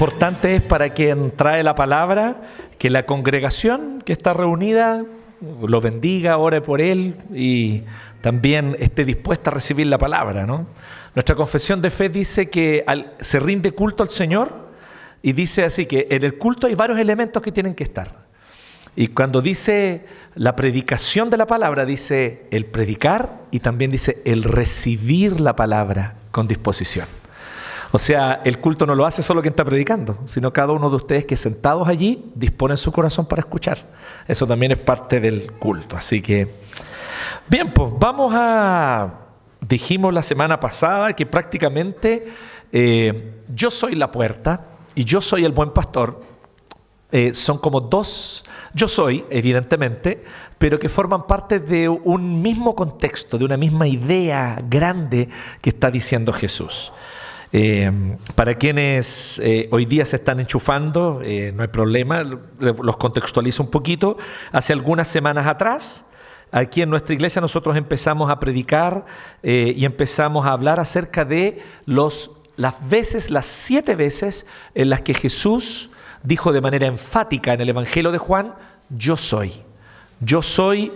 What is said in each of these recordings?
importante es para quien trae la palabra que la congregación que está reunida lo bendiga, ore por él y también esté dispuesta a recibir la palabra, ¿no? Nuestra confesión de fe dice que se rinde culto al Señor y dice así que en el culto hay varios elementos que tienen que estar. Y cuando dice la predicación de la palabra, dice el predicar y también dice el recibir la palabra con disposición. O sea, el culto no lo hace solo quien está predicando, sino cada uno de ustedes que sentados allí disponen su corazón para escuchar. Eso también es parte del culto. Así que, bien, pues dijimos la semana pasada que prácticamente yo soy la puerta y yo soy el buen pastor. Son como dos, yo soy, evidentemente, pero que forman parte de un mismo contexto, de una misma idea grande que está diciendo Jesús. Para quienes hoy día se están enchufando, no hay problema, los contextualizo un poquito. Hace algunas semanas atrás, aquí en nuestra iglesia nosotros empezamos a predicar y empezamos a hablar acerca de las 7 veces en las que Jesús dijo de manera enfática en el Evangelio de Juan, yo soy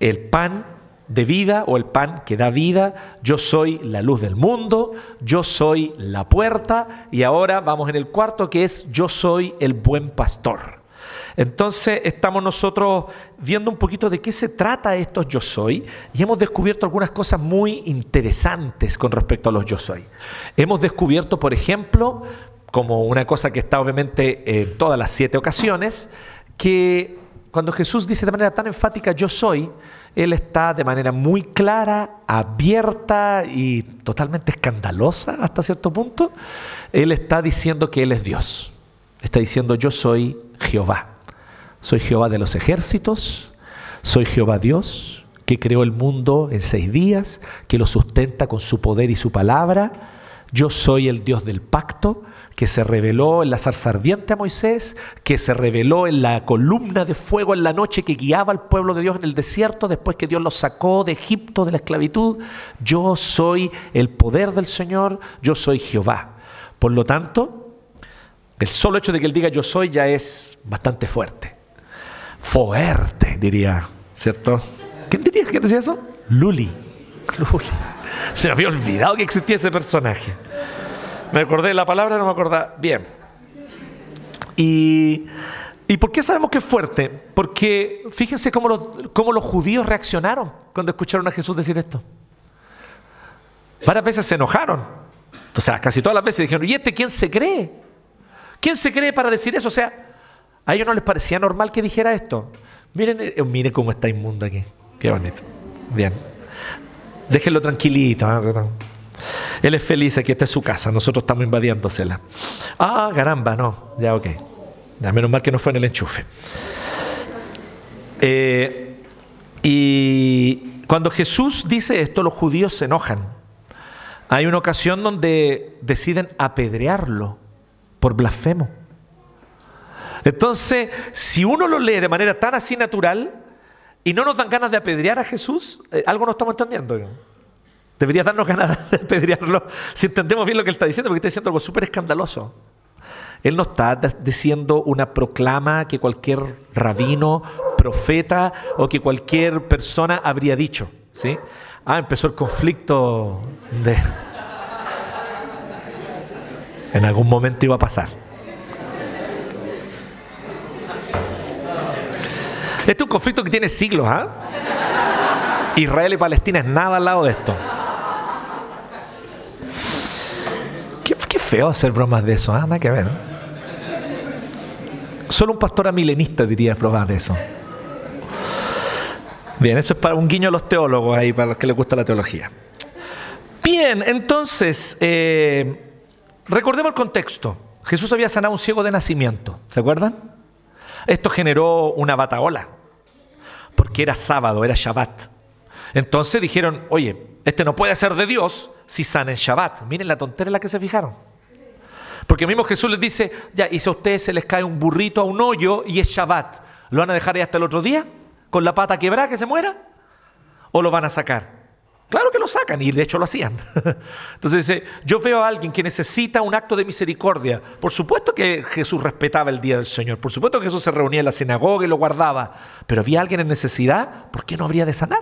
el pan de vida o el pan que da vida, yo soy la luz del mundo, yo soy la puerta y ahora vamos en el cuarto que es yo soy el buen pastor. Entonces estamos nosotros viendo un poquito de qué se trata estos yo soy y hemos descubierto algunas cosas muy interesantes con respecto a los yo soy. Hemos descubierto, por ejemplo, como una cosa que está obviamente en todas las 7 ocasiones, que cuando Jesús dice de manera tan enfática yo soy, Él está de manera muy clara, abierta y totalmente escandalosa hasta cierto punto. Él está diciendo que Él es Dios. Está diciendo yo soy Jehová. Soy Jehová de los ejércitos, soy Jehová Dios, que creó el mundo en 6 días, que lo sustenta con su poder y su palabra. Yo soy el Dios del pacto, que se reveló en la zarza ardiente a Moisés, que se reveló en la columna de fuego en la noche que guiaba al pueblo de Dios en el desierto después que Dios los sacó de Egipto, de la esclavitud. Yo soy el poder del Señor, yo soy Jehová. Por lo tanto, el solo hecho de que Él diga yo soy ya es bastante fuerte. Fuerte, diría, ¿cierto? ¿Quién diría que decía eso? Luli. Se me había olvidado que existía ese personaje. Me acordé de la palabra, no me acordaba bien. ¿Y por qué sabemos que es fuerte? Porque fíjense cómo los judíos reaccionaron cuando escucharon a Jesús decir esto. Varias veces se enojaron. O sea, casi todas las veces dijeron, ¿y este quién se cree? ¿Quién se cree para decir eso? O sea, a ellos no les parecía normal que dijera esto. Miren cómo está inmundo aquí. Qué bonito. Bien. Déjenlo tranquilito. Él es feliz, aquí esta es su casa, nosotros estamos invadiéndosela. Ah, caramba, no, ya ok. Ya, menos mal que no fue en el enchufe. Y cuando Jesús dice esto, los judíos se enojan. Hay una ocasión donde deciden apedrearlo por blasfemo. Entonces, si uno lo lee de manera tan así natural y no nos dan ganas de apedrear a Jesús, algo no estamos entendiendo. Debería darnos ganas de apedrearlo si entendemos bien lo que Él está diciendo, porque está diciendo algo súper escandaloso. Él no está diciendo una proclama que cualquier rabino, profeta o que cualquier persona habría dicho, ¿sí? Empezó el conflicto en algún momento iba a pasar. Este es un conflicto que tiene siglos, Israel y Palestina es nada al lado de esto. Qué feo hacer bromas de eso, nada que ver, ¿no? Solo un pastor amilenista diría bromas de eso. Bien, eso es para un guiño a los teólogos ahí, para los que les gusta la teología. Bien, entonces, recordemos el contexto. Jesús había sanado a un ciego de nacimiento, ¿se acuerdan? Esto generó una batahola, porque era sábado, era Shabbat. Entonces dijeron, oye, este no puede ser de Dios si sana en Shabbat. Miren la tontera en la que se fijaron. Porque mismo Jesús les dice, ya, y si a ustedes se les cae un burrito a un hoyo y es Shabbat, ¿lo van a dejar ahí hasta el otro día? ¿Con la pata quebrada que se muera? ¿O lo van a sacar? Claro que lo sacan, y de hecho lo hacían. Entonces dice, yo veo a alguien que necesita un acto de misericordia. Por supuesto que Jesús respetaba el día del Señor, por supuesto que Jesús se reunía en la sinagoga y lo guardaba, pero había alguien en necesidad, ¿por qué no habría de sanar?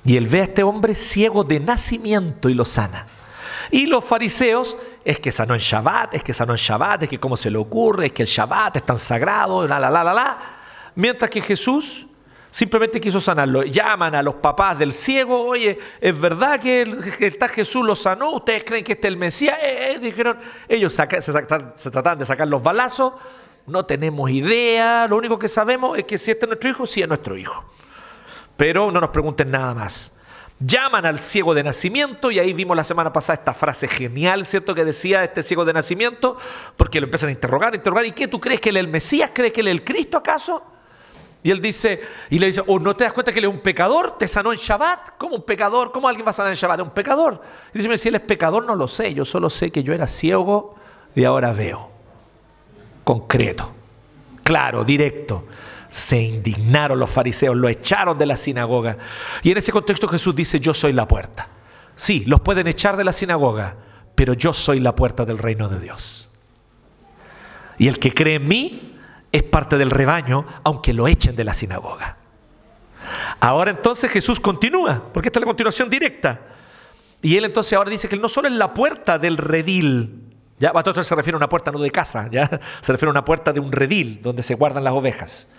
Y él ve a este hombre ciego de nacimiento y lo sana. Y los fariseos, es que sanó en Shabbat, es que sanó en Shabbat, es que cómo se le ocurre, es que el Shabbat es tan sagrado, Mientras que Jesús simplemente quiso sanarlo. Llaman a los papás del ciego, oye, ¿es verdad que está Jesús lo sanó? ¿Ustedes creen que este es el Mesías? Dijeron, ellos se trataban de sacar los balazos, no tenemos idea, lo único que sabemos es que si este es nuestro hijo, sí es nuestro hijo. Pero no nos pregunten nada más. Llaman al ciego de nacimiento, y ahí vimos la semana pasada esta frase genial, ¿cierto? Que decía este ciego de nacimiento, porque lo empiezan a interrogar, ¿y qué? ¿Tú crees que él es el Mesías? ¿Crees que él es el Cristo acaso? Y él dice, y le dice, ¿no te das cuenta que él es un pecador? ¿Te sanó en Shabbat? ¿Cómo un pecador? ¿Cómo alguien va a sanar en Shabbat? ¿Es un pecador? Y dice, si él es pecador no lo sé, yo solo sé que yo era ciego y ahora veo. Concreto, claro, directo. Se indignaron los fariseos, lo echaron de la sinagoga. Y en ese contexto Jesús dice, yo soy la puerta. Sí, los pueden echar de la sinagoga, pero yo soy la puerta del reino de Dios. Y el que cree en mí es parte del rebaño, aunque lo echen de la sinagoga. Ahora entonces Jesús continúa, porque esta es la continuación directa. Y él entonces ahora dice que él no solo es la puerta del redil, ya Pastor se refiere a una puerta no de casa, ya se refiere a una puerta de un redil donde se guardan las ovejas.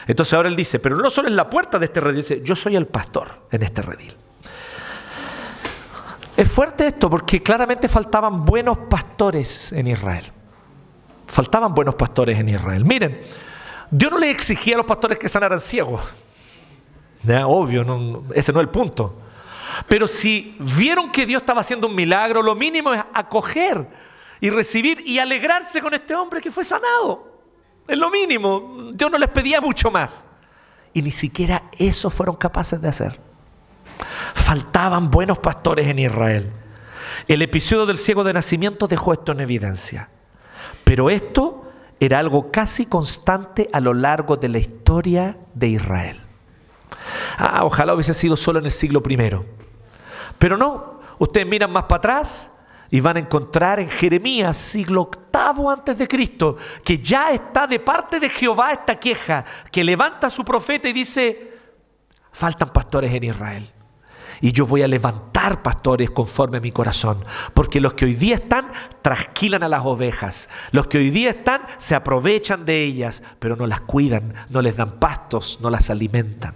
Entonces ahora él dice, pero no solo es la puerta de este redil, dice, yo soy el pastor en este redil. Es fuerte esto porque claramente faltaban buenos pastores en Israel. Faltaban buenos pastores en Israel. Miren, Dios no le exigía a los pastores que sanaran ciegos. Obvio, ese no es el punto. Pero si vieron que Dios estaba haciendo un milagro, lo mínimo es acoger y recibir y alegrarse con este hombre que fue sanado. Es lo mínimo. Dios no les pedía mucho más. Y ni siquiera eso fueron capaces de hacer. Faltaban buenos pastores en Israel. El episodio del ciego de nacimiento dejó esto en evidencia. Pero esto era algo casi constante a lo largo de la historia de Israel. Ojalá hubiese sido solo en el siglo I. Pero no. Ustedes miran más para atrás y van a encontrar en Jeremías, siglo VIII antes de Cristo, que ya está de parte de Jehová esta queja, que levanta a su profeta y dice, faltan pastores en Israel. Y yo voy a levantar pastores conforme a mi corazón, porque los que hoy día están trasquilan a las ovejas, los que hoy día están se aprovechan de ellas, pero no las cuidan, no les dan pastos, no las alimentan.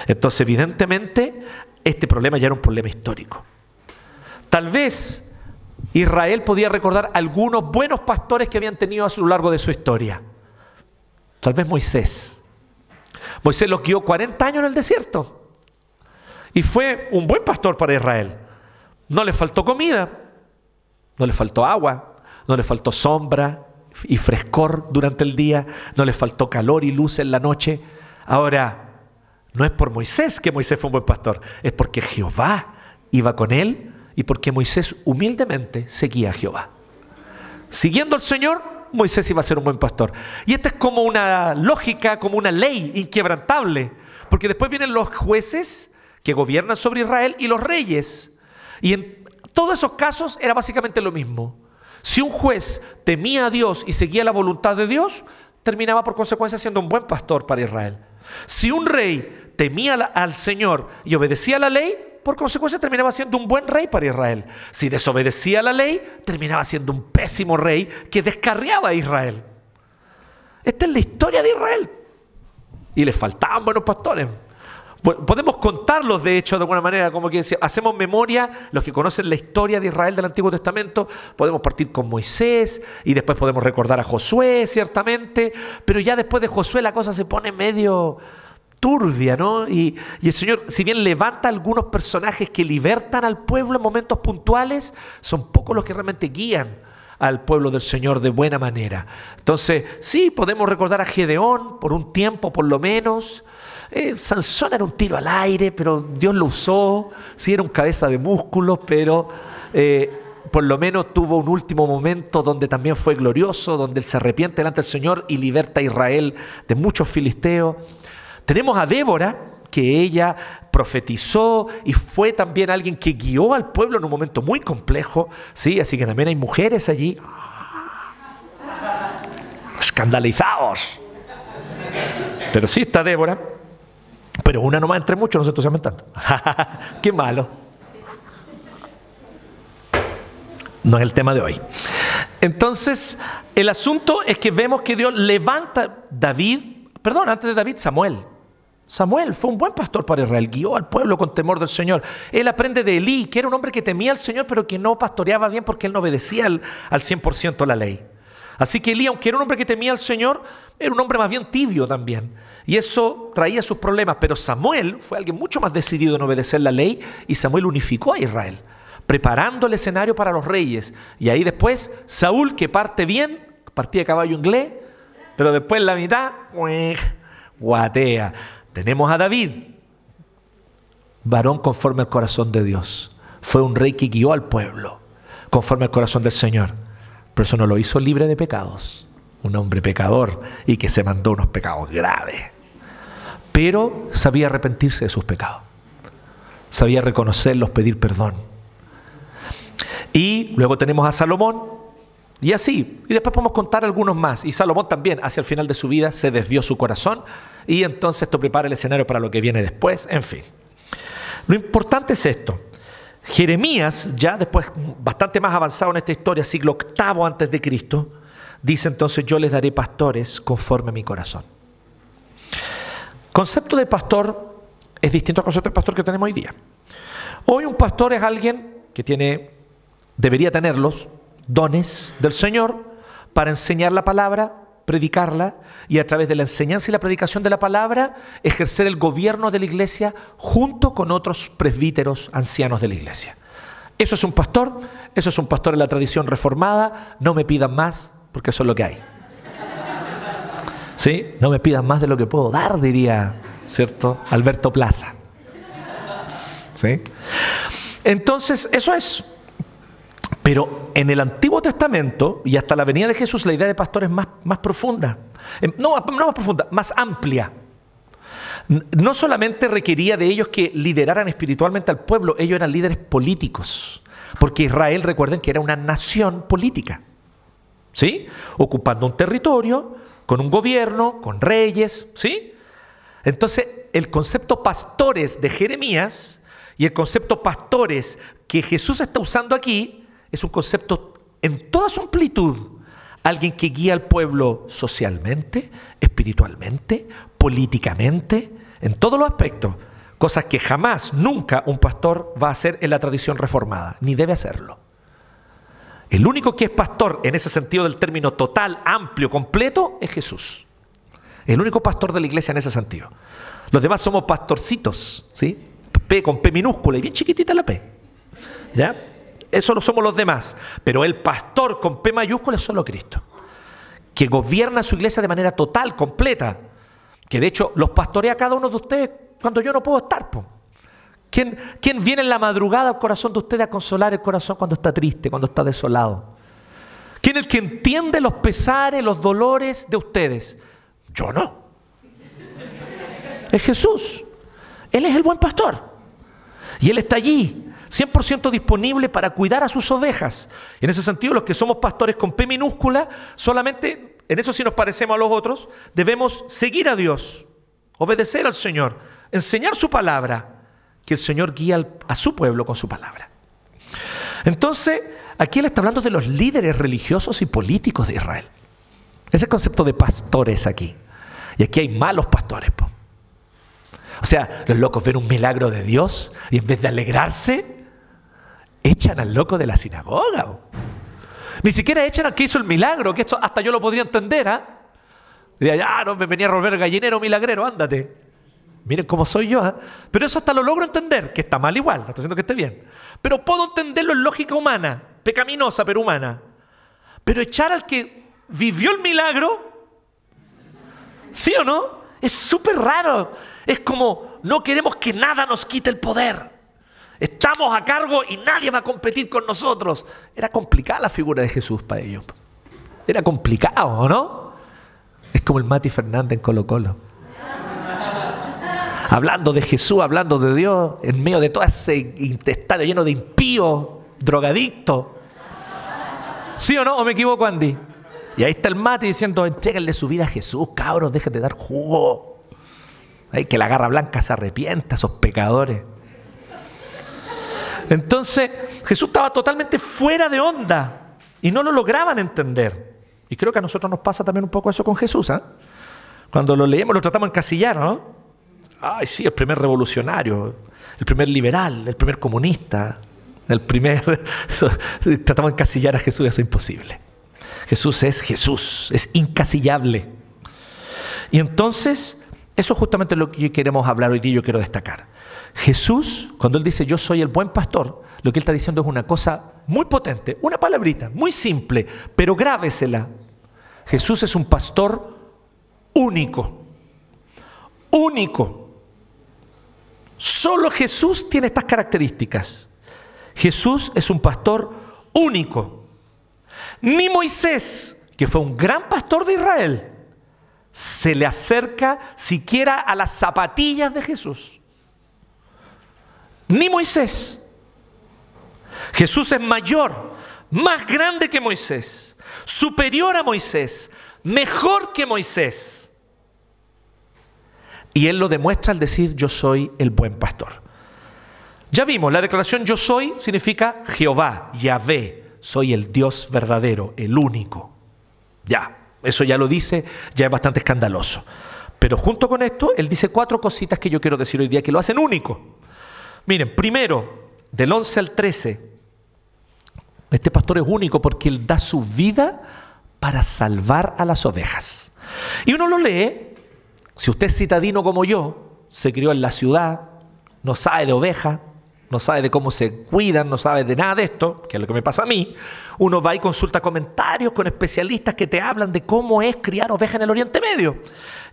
Entonces evidentemente este problema ya era un problema histórico. Tal vez Israel podía recordar algunos buenos pastores que habían tenido a lo largo de su historia. Tal vez Moisés. Moisés los guió 40 años en el desierto. Y fue un buen pastor para Israel. No le faltó comida, no le faltó agua, no le faltó sombra y frescor durante el día, no le faltó calor y luz en la noche. Ahora, no es por Moisés que Moisés fue un buen pastor, es porque Jehová iba con él y porque Moisés humildemente seguía a Jehová. Siguiendo al Señor, Moisés iba a ser un buen pastor. Y esta es como una lógica, como una ley inquebrantable, porque después vienen los jueces que gobiernan sobre Israel y los reyes. Y en todos esos casos era básicamente lo mismo. Si un juez temía a Dios y seguía la voluntad de Dios, terminaba por consecuencia siendo un buen pastor para Israel. Si un rey temía al Señor y obedecía la ley, por consecuencia terminaba siendo un buen rey para Israel. Si desobedecía la ley, terminaba siendo un pésimo rey que descarriaba a Israel. Esta es la historia de Israel. Y les faltaban buenos pastores. Podemos contarlos, de hecho, de alguna manera, como que si hacemos memoria, los que conocen la historia de Israel del Antiguo Testamento, podemos partir con Moisés y después podemos recordar a Josué, ciertamente, pero ya después de Josué la cosa se pone medio turbia, ¿no? Y el Señor, si bien levanta algunos personajes que libertan al pueblo en momentos puntuales, son pocos los que realmente guían al pueblo del Señor de buena manera. Entonces, sí, podemos recordar a Gedeón por un tiempo por lo menos. Sansón era un tiro al aire, pero Dios lo usó. Sí, era un cabeza de músculos, pero por lo menos tuvo un último momento donde también fue glorioso, donde él se arrepiente delante del Señor y liberta a Israel de muchos filisteos. Tenemos a Débora, que ella profetizó y fue también alguien que guió al pueblo en un momento muy complejo, ¿sí? Así que también hay mujeres allí. Escandalizados. Pero sí está Débora, pero una nomás entre muchos, no se entusiasmen tanto. Qué malo. No es el tema de hoy. Entonces, el asunto es que vemos que Dios levanta antes de David, Samuel. Samuel fue un buen pastor para Israel, guió al pueblo con temor del Señor. Él aprende de Elí, que era un hombre que temía al Señor, pero que no pastoreaba bien porque él no obedecía al 100% la ley. Así que Elí, aunque era un hombre que temía al Señor, era un hombre más bien tibio también. Y eso traía sus problemas. Pero Samuel fue alguien mucho más decidido en obedecer la ley, y Samuel unificó a Israel, preparando el escenario para los reyes. Y ahí después Saúl, que parte bien, partía de caballo inglés, pero después en la mitad, guatea. Tenemos a David, varón conforme al corazón de Dios. Fue un rey que guió al pueblo conforme al corazón del Señor. Pero eso no lo hizo libre de pecados. Un hombre pecador y que se mandó unos pecados graves. Pero sabía arrepentirse de sus pecados. Sabía reconocerlos, pedir perdón. Y luego tenemos a Salomón. Y así, y después podemos contar algunos más. Y Salomón también, hacia el final de su vida, se desvió su corazón. Y entonces esto prepara el escenario para lo que viene después. En fin. Lo importante es esto. Jeremías, ya después, bastante más avanzado en esta historia, siglo VIII antes de Cristo, dice entonces: yo les daré pastores conforme a mi corazón. Concepto de pastor es distinto al concepto de pastor que tenemos hoy día. Hoy un pastor es alguien que debería tenerlos, dones del Señor para enseñar la palabra, predicarla, y a través de la enseñanza y la predicación de la palabra ejercer el gobierno de la iglesia junto con otros presbíteros ancianos de la iglesia. Eso es un pastor en la tradición reformada. No me pidan más, porque eso es lo que hay. ¿Sí? No me pidan más de lo que puedo dar, diría, ¿cierto?, Alberto Plaza. ¿Sí? Entonces, eso es. Pero en el Antiguo Testamento y hasta la venida de Jesús, la idea de pastor es más profunda. No más profunda, más amplia. No solamente requería de ellos que lideraran espiritualmente al pueblo, ellos eran líderes políticos. Porque Israel, recuerden que era una nación política. ¿Sí? Ocupando un territorio, con un gobierno, con reyes. ¿Sí? Entonces, el concepto pastores de Jeremías y el concepto pastores que Jesús está usando aquí es un concepto en toda su amplitud. Alguien que guía al pueblo socialmente, espiritualmente, políticamente, en todos los aspectos. Cosas que jamás, nunca un pastor va a hacer en la tradición reformada, ni debe hacerlo. El único que es pastor en ese sentido del término total, amplio, completo, es Jesús. El único pastor de la iglesia en ese sentido. Los demás somos pastorcitos, ¿sí? P con P minúscula y bien chiquitita la P. ¿Ya? Eso no somos los demás. Pero el pastor con P mayúscula es solo Cristo, que gobierna su iglesia de manera total, completa. Que de hecho los pastorea a cada uno de ustedes cuando yo no puedo estar. ¿Quién viene en la madrugada al corazón de ustedes a consolar el corazón cuando está triste, cuando está desolado? ¿Quién es el que entiende los pesares, los dolores de ustedes? Yo no. Es Jesús. Él es el buen pastor. Y Él está allí, 100% disponible para cuidar a sus ovejas. En ese sentido, los que somos pastores con P minúscula, solamente, en eso sí nos parecemos a los otros, debemos seguir a Dios, obedecer al Señor, enseñar su palabra, que el Señor guía a su pueblo con su palabra. Entonces, aquí Él está hablando de los líderes religiosos y políticos de Israel. Ese concepto de pastores aquí. Y aquí hay malos pastores, po. O sea, los locos ven un milagro de Dios y en vez de alegrarse, echan al loco de la sinagoga. Ni siquiera echan al que hizo el milagro, que esto hasta yo lo podría entender, ¿ah? Diría, ya, no me venía a robar el gallinero milagrero, ándate. Miren cómo soy yo, ¿ah? Pero eso hasta lo logro entender, que está mal igual, no estoy diciendo que esté bien. Pero puedo entenderlo en lógica humana, pecaminosa pero humana. Pero echar al que vivió el milagro, ¿sí o no? Es súper raro. Es como, no queremos que nada nos quite el poder. Estamos a cargo y nadie va a competir con nosotros. Era complicada la figura de Jesús para ellos. Era complicado, ¿o no? Es como el Mati Fernández en Colo Colo. Hablando de Jesús, hablando de Dios, en medio de todo ese intestino lleno de impíos, drogadictos. ¿Sí o no? ¿O me equivoco, Andy? Y ahí está el Mati diciendo, entréguenle su vida a Jesús, cabros, déjenme dar jugo. Ay, que la garra blanca se arrepienta, esos pecadores. Entonces, Jesús estaba totalmente fuera de onda y no lo lograban entender. Y creo que a nosotros nos pasa también un poco eso con Jesús, ¿eh? Cuando lo leemos lo tratamos de encasillar, ¿no? Ay, sí, el primer revolucionario, el primer liberal, el primer comunista, el primer... Tratamos de encasillar a Jesús y eso es imposible. Jesús, es incasillable. Y entonces, eso es justamente lo que queremos hablar hoy día y yo quiero destacar. Jesús, cuando Él dice yo soy el buen pastor, lo que Él está diciendo es una cosa muy potente, una palabrita, muy simple, pero grábesela. Jesús es un pastor único. Único. Solo Jesús tiene estas características. Jesús es un pastor único. Ni Moisés, que fue un gran pastor de Israel, se le acerca siquiera a las zapatillas de Jesús. Ni Moisés. Jesús es mayor, más grande que Moisés, superior a Moisés, mejor que Moisés. Y Él lo demuestra al decir yo soy el buen pastor. Ya vimos, la declaración yo soy significa Jehová, Yahvé, soy el Dios verdadero, el único. Ya, eso ya lo dice, ya es bastante escandaloso. Pero junto con esto, Él dice 4 cositas que yo quiero decir hoy día que lo hacen único. Miren, primero, del 11 al 13, este pastor es único porque Él da su vida para salvar a las ovejas. Y uno lo lee, si usted es citadino como yo, se crió en la ciudad, no sabe de ovejas, no sabe de cómo se cuidan, no sabe de nada de esto, que es lo que me pasa a mí, uno va y consulta comentarios con especialistas que te hablan de cómo es criar ovejas en el Oriente Medio.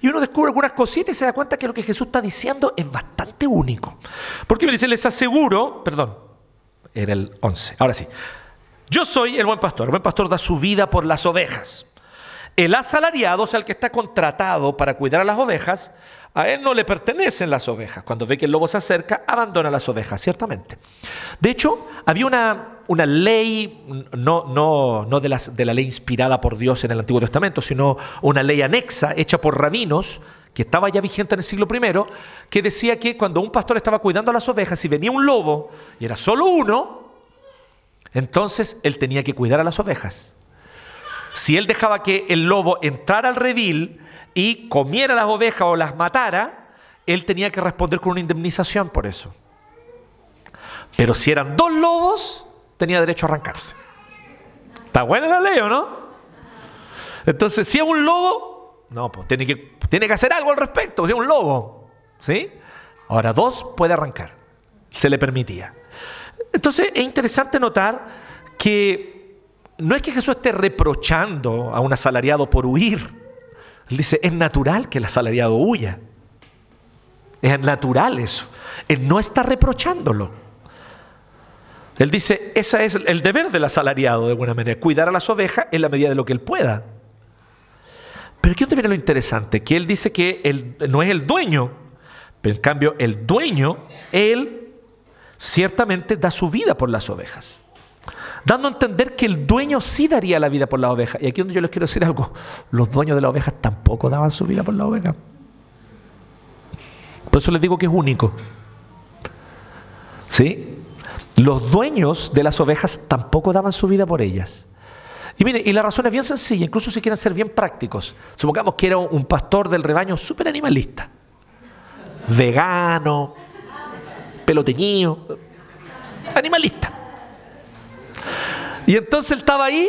Y uno descubre algunas cositas y se da cuenta que lo que Jesús está diciendo es bastante único. Porque me dice, les aseguro, perdón, era el 11, ahora sí. Yo soy el buen pastor da su vida por las ovejas. El asalariado, o sea, el que está contratado para cuidar a las ovejas, a él no le pertenecen las ovejas. Cuando ve que el lobo se acerca, abandona las ovejas, ciertamente. De hecho, había una ley, no de la ley inspirada por Dios en el Antiguo Testamento, sino una ley anexa, hecha por rabinos, que estaba ya vigente en el siglo I, que decía que cuando un pastor estaba cuidando a las ovejas y venía un lobo, y era solo uno, entonces él tenía que cuidar a las ovejas. Si él dejaba que el lobo entrara al redil y comiera las ovejas o las matara, él tenía que responder con una indemnización por eso. Pero si eran 2 lobos, tenía derecho a arrancarse. ¿Está buena la ley o no? Entonces, si es un lobo, no, pues tiene que hacer algo al respecto. Si es un lobo, ¿sí? Ahora 2 puede arrancar. Se le permitía. Entonces, es interesante notar que no es que Jesús esté reprochando a un asalariado por huir. Él dice, es natural que el asalariado huya. Es natural eso. Él no está reprochándolo. Él dice, ese es el deber del asalariado de alguna manera, cuidar a las ovejas en la medida de lo que él pueda. Pero aquí donde viene lo interesante, que él dice que él no es el dueño, pero en cambio el dueño, él ciertamente da su vida por las ovejas. Dando a entender que el dueño sí daría la vida por las ovejas. Y aquí donde yo les quiero decir algo, los dueños de las ovejas tampoco daban su vida por las ovejas. Por eso les digo que es único. ¿Sí? Los dueños de las ovejas tampoco daban su vida por ellas. Y miren, y la razón es bien sencilla, incluso si quieren ser bien prácticos. Supongamos que era un pastor del rebaño súper animalista. Vegano, pelo teñido, animalista. Y entonces él estaba ahí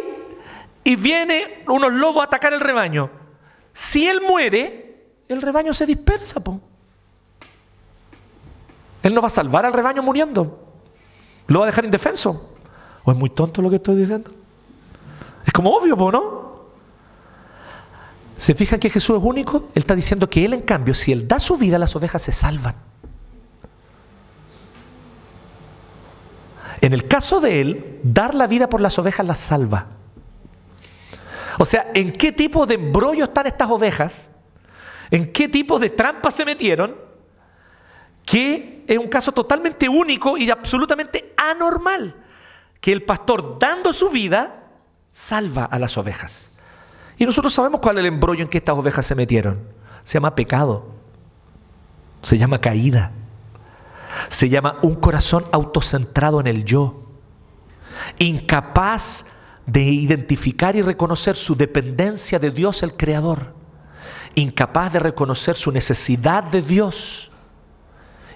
y viene unos lobos a atacar el rebaño. Si él muere, el rebaño se dispersa, po. Él no va a salvar al rebaño muriendo. Lo va a dejar indefenso. ¿O es muy tonto lo que estoy diciendo? Es como obvio, po, ¿no? ¿Se fijan que Jesús es único? Él está diciendo que él, en cambio, si él da su vida, las ovejas se salvan. En el caso de él, dar la vida por las ovejas las salva. O sea, ¿en qué tipo de embrollo están estas ovejas? ¿En qué tipo de trampas se metieron? que es un caso totalmente único y absolutamente anormal, que el pastor, dando su vida, salva a las ovejas. Y nosotros sabemos cuál es el embrollo en que estas ovejas se metieron. Se llama pecado, se llama caída, se llama un corazón autocentrado en el yo, incapaz de identificar y reconocer su dependencia de Dios el Creador, incapaz de reconocer su necesidad de Dios,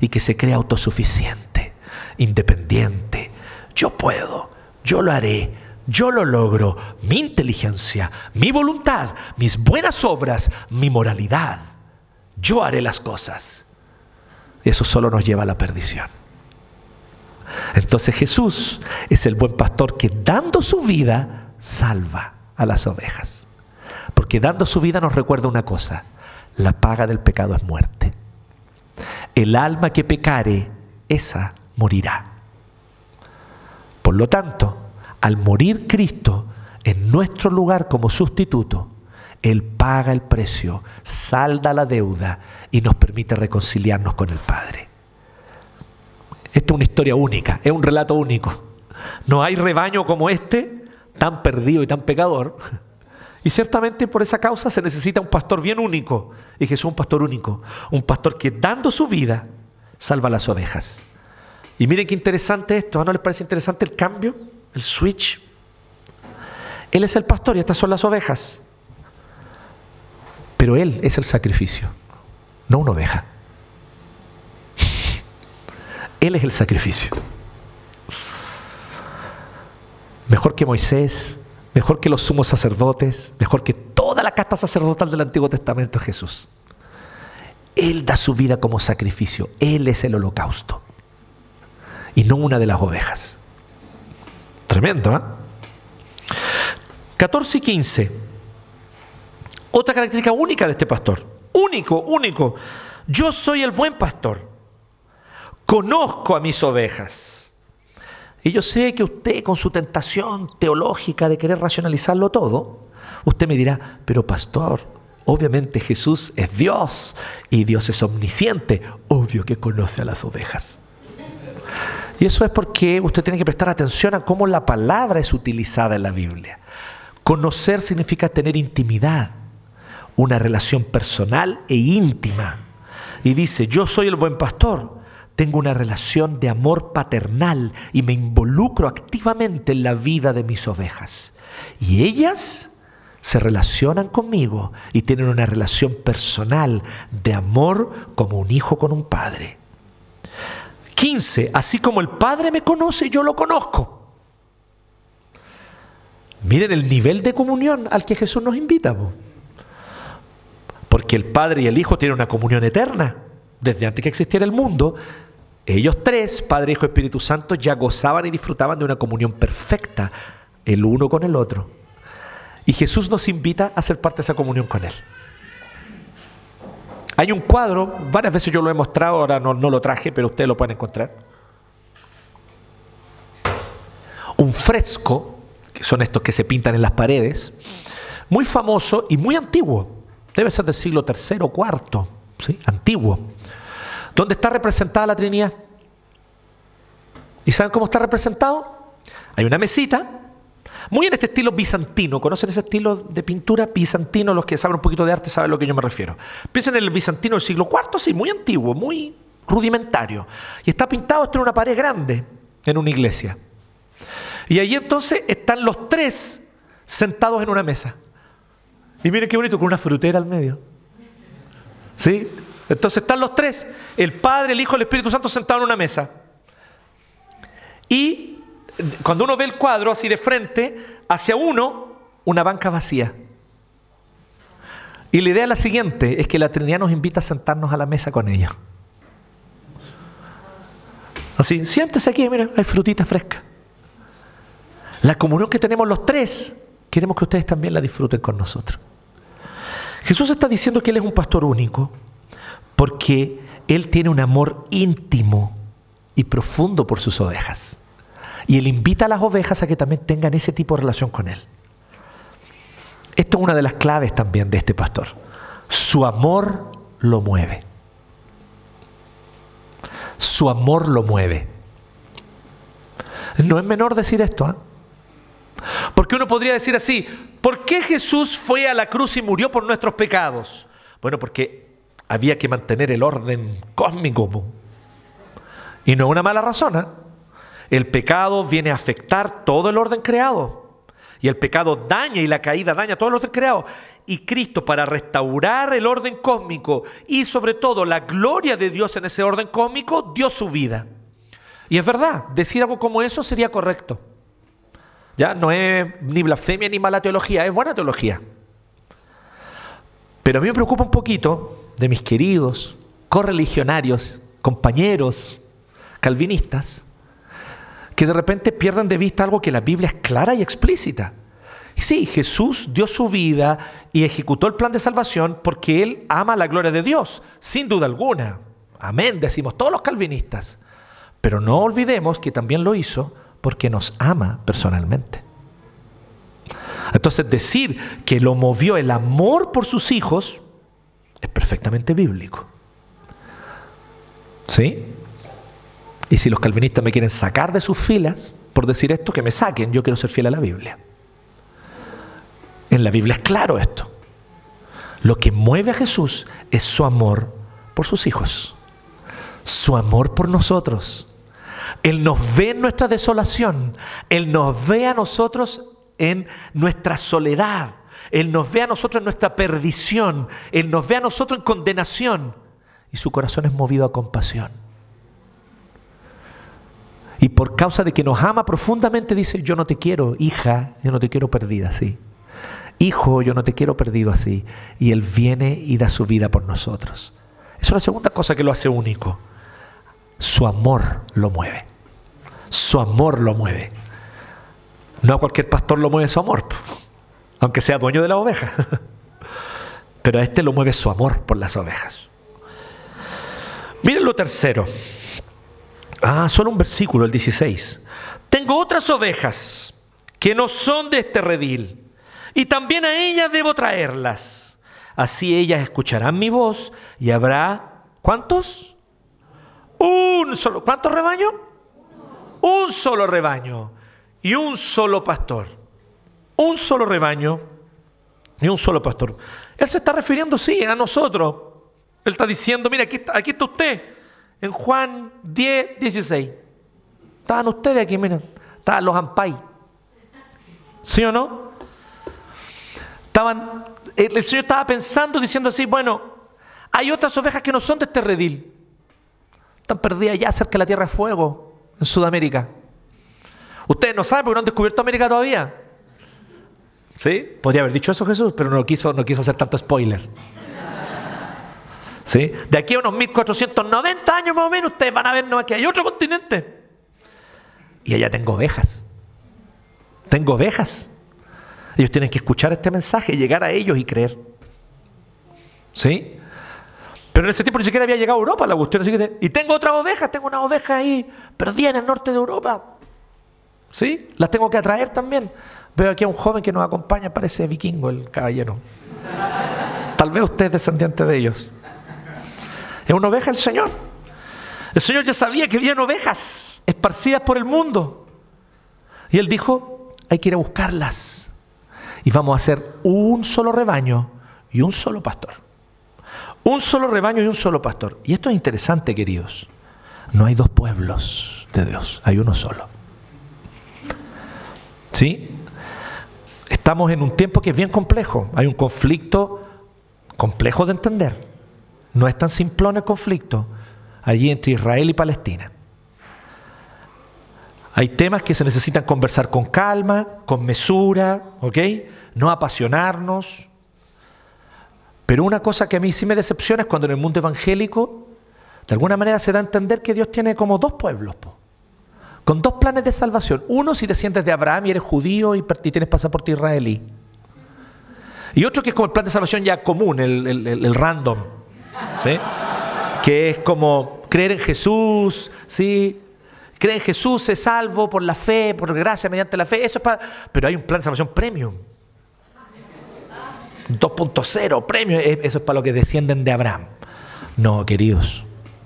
y que se cree autosuficiente, independiente. Yo puedo, yo lo haré, yo lo logro, mi inteligencia, mi voluntad, mis buenas obras, mi moralidad. Yo haré las cosas. Eso solo nos lleva a la perdición. Entonces Jesús es el buen pastor que, dando su vida, salva a las ovejas. Porque dando su vida nos recuerda una cosa: la paga del pecado es muerte. El alma que pecare, esa morirá. Por lo tanto, al morir Cristo en nuestro lugar como sustituto, Él paga el precio, salda la deuda y nos permite reconciliarnos con el Padre. Esta es una historia única, es un relato único. No hay rebaño como este, tan perdido y tan pecador. Y ciertamente por esa causa se necesita un pastor bien único. Y Jesús es un pastor único. Un pastor que, dando su vida, salva a las ovejas. Y miren qué interesante esto. ¿No les parece interesante el cambio? El switch. Él es el pastor y estas son las ovejas. Pero Él es el sacrificio, no una oveja. Él es el sacrificio. Mejor que Moisés, mejor que los sumos sacerdotes, mejor que toda la casta sacerdotal del Antiguo Testamento es Jesús. Él da su vida como sacrificio. Él es el holocausto y no una de las ovejas. Tremendo, ¿eh? 14 y 15. Otra característica única de este pastor. Único. Yo soy el buen pastor. Conozco a mis ovejas. Y yo sé que usted, con su tentación teológica de querer racionalizarlo todo, usted me dirá: pero pastor, obviamente Jesús es Dios y Dios es omnisciente. Obvio que conoce a las ovejas. Y eso es porque usted tiene que prestar atención a cómo la palabra es utilizada en la Biblia. Conocer significa tener intimidad, una relación personal e íntima. Y dice: yo soy el buen pastor. Tengo una relación de amor paternal y me involucro activamente en la vida de mis ovejas. Y ellas se relacionan conmigo y tienen una relación personal de amor como un hijo con un padre. 15. Así como el Padre me conoce, yo lo conozco. Miren el nivel de comunión al que Jesús nos invita. Porque el Padre y el Hijo tienen una comunión eterna. Desde antes que existiera el mundo, ellos tres, Padre, Hijo y Espíritu Santo, ya gozaban y disfrutaban de una comunión perfecta, el uno con el otro. Y Jesús nos invita a ser parte de esa comunión con Él. Hay un cuadro, varias veces yo lo he mostrado, ahora no lo traje, pero ustedes lo pueden encontrar. Un fresco, que son estos que se pintan en las paredes, muy famoso y muy antiguo. Debe ser del siglo III o IV, ¿sí? Antiguo. Donde está representada la Trinidad. ¿Y saben cómo está representado? Hay una mesita, muy en este estilo bizantino. ¿Conocen ese estilo de pintura bizantino? Los que saben un poquito de arte saben a lo que yo me refiero. Piensen en el bizantino del siglo IV, sí, muy antiguo, muy rudimentario. Y está pintado esto en una pared grande, en una iglesia. Y ahí entonces están los tres sentados en una mesa. Y miren qué bonito, con una frutera al medio. ¿Sí? Entonces están los tres, el Padre, el Hijo y el Espíritu Santo sentados en una mesa. Y cuando uno ve el cuadro así de frente, hacia uno, una banca vacía. Y la idea es la siguiente, es que la Trinidad nos invita a sentarnos a la mesa con ellos. Así, siéntese aquí, mira, hay frutita fresca. La comunión que tenemos los tres, queremos que ustedes también la disfruten con nosotros. Jesús está diciendo que Él es un pastor único, porque Él tiene un amor íntimo y profundo por sus ovejas. Y Él invita a las ovejas a que también tengan ese tipo de relación con Él. Esto es una de las claves también de este pastor. Su amor lo mueve. Su amor lo mueve. No es menor decir esto, ¿eh? Porque uno podría decir así: ¿por qué Jesús fue a la cruz y murió por nuestros pecados? Bueno, porque había que mantener el orden cósmico, po. Y no es una mala razón, ¿eh? El pecado viene a afectar todo el orden creado. Y el pecado daña, y la caída daña todo el orden creado. Y Cristo, para restaurar el orden cósmico y sobre todo la gloria de Dios en ese orden cósmico, dio su vida. Y es verdad, decir algo como eso sería correcto. Ya no es ni blasfemia ni mala teología, es buena teología. Pero a mí me preocupa un poquito de mis queridos correligionarios, compañeros calvinistas, que de repente pierdan de vista algo que la Biblia es clara y explícita. Sí, Jesús dio su vida y ejecutó el plan de salvación porque Él ama la gloria de Dios, sin duda alguna. Amén, decimos todos los calvinistas. Pero no olvidemos que también lo hizo porque nos ama personalmente. Entonces, decir que lo movió el amor por sus hijos es perfectamente bíblico. ¿Sí? Y si los calvinistas me quieren sacar de sus filas por decir esto, que me saquen. Yo quiero ser fiel a la Biblia. En la Biblia es claro esto. Lo que mueve a Jesús es su amor por sus hijos, su amor por nosotros. Él nos ve en nuestra desolación, Él nos ve a nosotros en nuestra soledad, Él nos ve a nosotros en nuestra perdición, Él nos ve a nosotros en condenación, y su corazón es movido a compasión. Y por causa de que nos ama profundamente dice: yo no te quiero, hija, yo no te quiero perdida así. Hijo, yo no te quiero perdido así. Y Él viene y da su vida por nosotros. Esa es la segunda cosa que lo hace único. Su amor lo mueve. Su amor lo mueve. No a cualquier pastor lo mueve su amor, aunque sea dueño de la oveja. Pero a este lo mueve su amor por las ovejas. Miren lo tercero. Solo un versículo, el 16. Tengo otras ovejas que no son de este redil, y también a ellas debo traerlas. Así ellas escucharán mi voz y habrá, ¿cuántos? Un solo. ¿Cuántos rebaños? Un solo rebaño y un solo pastor. Un solo rebaño y un solo pastor. Él se está refiriendo, sí, a nosotros. Él está diciendo: mira, aquí está usted. En Juan 10, 16. Estaban ustedes aquí, miren. Estaban los ampay. ¿Sí o no? El Señor estaba pensando, diciendo así: bueno, hay otras ovejas que no son de este redil. Están perdidas allá cerca de la Tierra de Fuego, en Sudamérica. Ustedes no saben porque no han descubierto América todavía. ¿Sí? Podría haber dicho eso Jesús, pero no quiso hacer tanto spoiler. ¿Sí? De aquí a unos 1490 años más o menos, ustedes van a ver que hay otro continente. Y allá tengo ovejas. Tengo ovejas. Ellos tienen que escuchar este mensaje, llegar a ellos y creer. ¿Sí? Pero en ese tiempo ni siquiera había llegado a Europa la cuestión. Y tengo otras ovejas, tengo una oveja ahí perdida en el norte de Europa. ¿Sí? Las tengo que atraer también. Veo aquí a un joven que nos acompaña, parece vikingo el caballero. Tal vez usted es descendiente de ellos. Es una oveja el Señor. El Señor ya sabía que habían ovejas esparcidas por el mundo. Y Él dijo: hay que ir a buscarlas. Y vamos a hacer un solo rebaño y un solo pastor. Un solo rebaño y un solo pastor. Y esto es interesante, queridos. No hay dos pueblos de Dios, hay uno solo. ¿Sí? Estamos en un tiempo que es bien complejo. Hay un conflicto complejo de entender. No es tan simplón el conflicto allí entre Israel y Palestina. Hay temas que se necesitan conversar con calma, con mesura, ¿ok? No apasionarnos. Pero una cosa que a mí sí me decepciona es cuando en el mundo evangélico de alguna manera se da a entender que Dios tiene como dos pueblos, con dos planes de salvación. Uno si desciendes de Abraham y eres judío y tienes pasaporte israelí. Y otro que es como el plan de salvación ya común, el random, ¿sí? Que es como creer en Jesús, ¿sí? Cree en Jesús, es salvo por la fe, por gracia, mediante la fe. Eso es para... Pero hay un plan de salvación premium. 2.0, premium. Eso es para los que descienden de Abraham. No, queridos.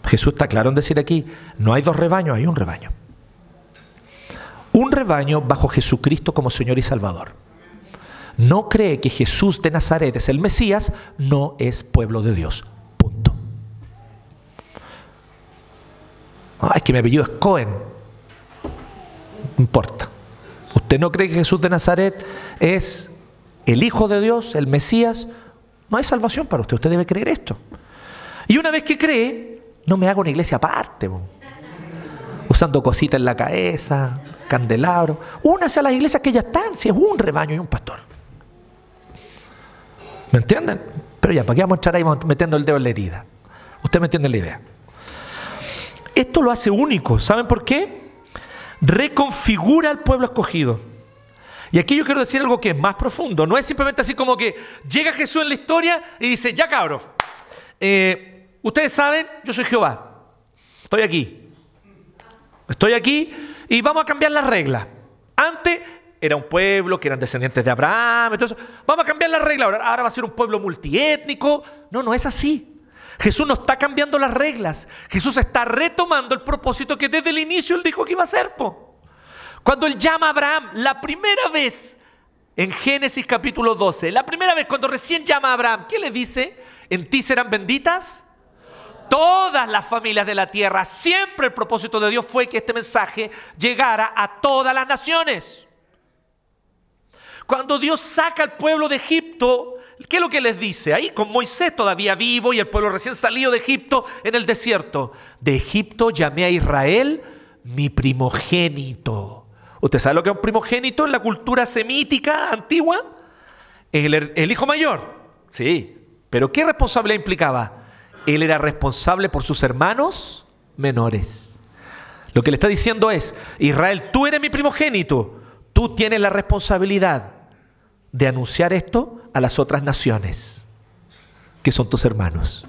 Jesús está claro en decir aquí, no hay dos rebaños, hay un rebaño. Un rebaño bajo Jesucristo como Señor y Salvador. No cree que Jesús de Nazaret es el Mesías, no es pueblo de Dios. Punto. Es que mi apellido es Cohen. No importa. ¿Usted no cree que Jesús de Nazaret es el Hijo de Dios, el Mesías? No hay salvación para usted. Usted debe creer esto. Y una vez que cree, no me haga una iglesia aparte, usando cositas en la cabeza, candelabro. Únase a las iglesias que ya están, si es un rebaño y un pastor. ¿Me entienden? Pero ya, ¿para qué vamos a entrar ahí metiendo el dedo en la herida? Usted me entiende la idea. Esto lo hace único. ¿Saben por qué? Reconfigura al pueblo escogido. Y aquí yo quiero decir algo que es más profundo. No es simplemente así como que llega Jesús en la historia y dice, ya cabros, ustedes saben, yo soy Jehová. Estoy aquí y vamos a cambiar las reglas. Antes era un pueblo que eran descendientes de Abraham. Entonces, vamos a cambiar las reglas. Ahora va a ser un pueblo multiétnico. No, no es así. Jesús no está cambiando las reglas. Jesús está retomando el propósito que desde el inicio Él dijo que iba a hacer. Cuando Él llama a Abraham, la primera vez, en Génesis capítulo 12, la primera vez cuando recién llama a Abraham, ¿qué le dice? En ti serán benditas todas las familias de la tierra. Siempre el propósito de Dios fue que este mensaje llegara a todas las naciones. Cuando Dios saca al pueblo de Egipto, ¿qué es lo que les dice? Ahí con Moisés todavía vivo y el pueblo recién salido de Egipto en el desierto. De Egipto llamé a Israel mi primogénito. ¿Usted sabe lo que es un primogénito en la cultura semítica antigua? El hijo mayor. Sí. ¿Pero qué responsabilidad implicaba? Él era responsable por sus hermanos menores. Lo que le está diciendo es, Israel, tú eres mi primogénito. Tú tienes la responsabilidad de anunciar esto a las otras naciones, que son tus hermanos.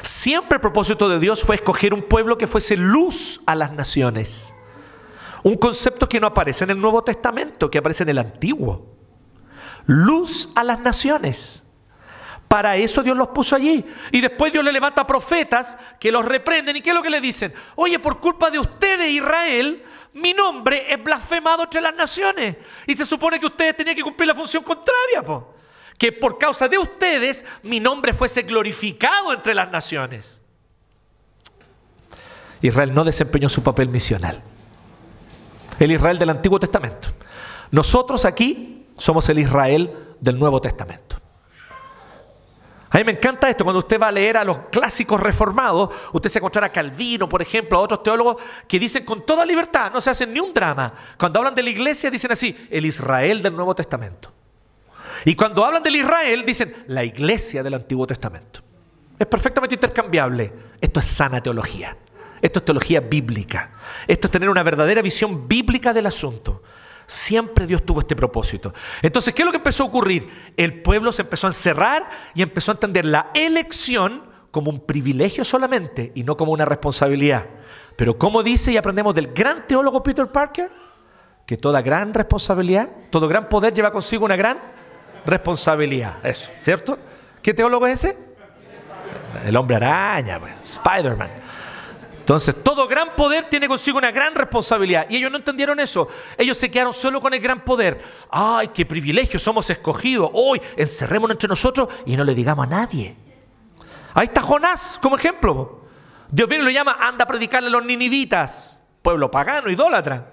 Siempre el propósito de Dios fue escoger un pueblo que fuese luz a las naciones. Un concepto que no aparece en el Nuevo Testamento, que aparece en el Antiguo. Luz a las naciones. Para eso Dios los puso allí. Y después Dios le levanta profetas que los reprenden. ¿Y qué es lo que le dicen? Oye, por culpa de ustedes, Israel, mi nombre es blasfemado entre las naciones. Y se supone que ustedes tenían que cumplir la función contraria, que por causa de ustedes mi nombre fuese glorificado entre las naciones. Israel no desempeñó su papel misional. El Israel del Antiguo Testamento. Nosotros aquí somos el Israel del Nuevo Testamento. A mí me encanta esto, cuando usted va a leer a los clásicos reformados, usted se encontrará a Calvino, por ejemplo, a otros teólogos que dicen con toda libertad, no se hacen ni un drama. Cuando hablan de la iglesia dicen así, el Israel del Nuevo Testamento. Y cuando hablan del Israel dicen la iglesia del Antiguo Testamento. Es perfectamente intercambiable. Esto es sana teología. Esto es teología bíblica. Esto es tener una verdadera visión bíblica del asunto. Siempre Dios tuvo este propósito. Entonces, ¿qué es lo que empezó a ocurrir? El pueblo se empezó a encerrar y empezó a entender la elección como un privilegio solamente y no como una responsabilidad. Pero como dice y aprendemos del gran teólogo Peter Parker, que toda gran responsabilidad, todo gran poder lleva consigo una gran responsabilidad. Eso, ¿cierto? ¿Qué teólogo es ese? El hombre araña, Spider-Man. Entonces, todo gran poder tiene consigo una gran responsabilidad. Y ellos no entendieron eso. Ellos se quedaron solo con el gran poder. ¡Ay, qué privilegio! Somos escogidos. Hoy encerrémonos entre nosotros y no le digamos a nadie. Ahí está Jonás como ejemplo. Dios viene y lo llama, anda a predicarle a los ninivitas. Pueblo pagano, idólatra.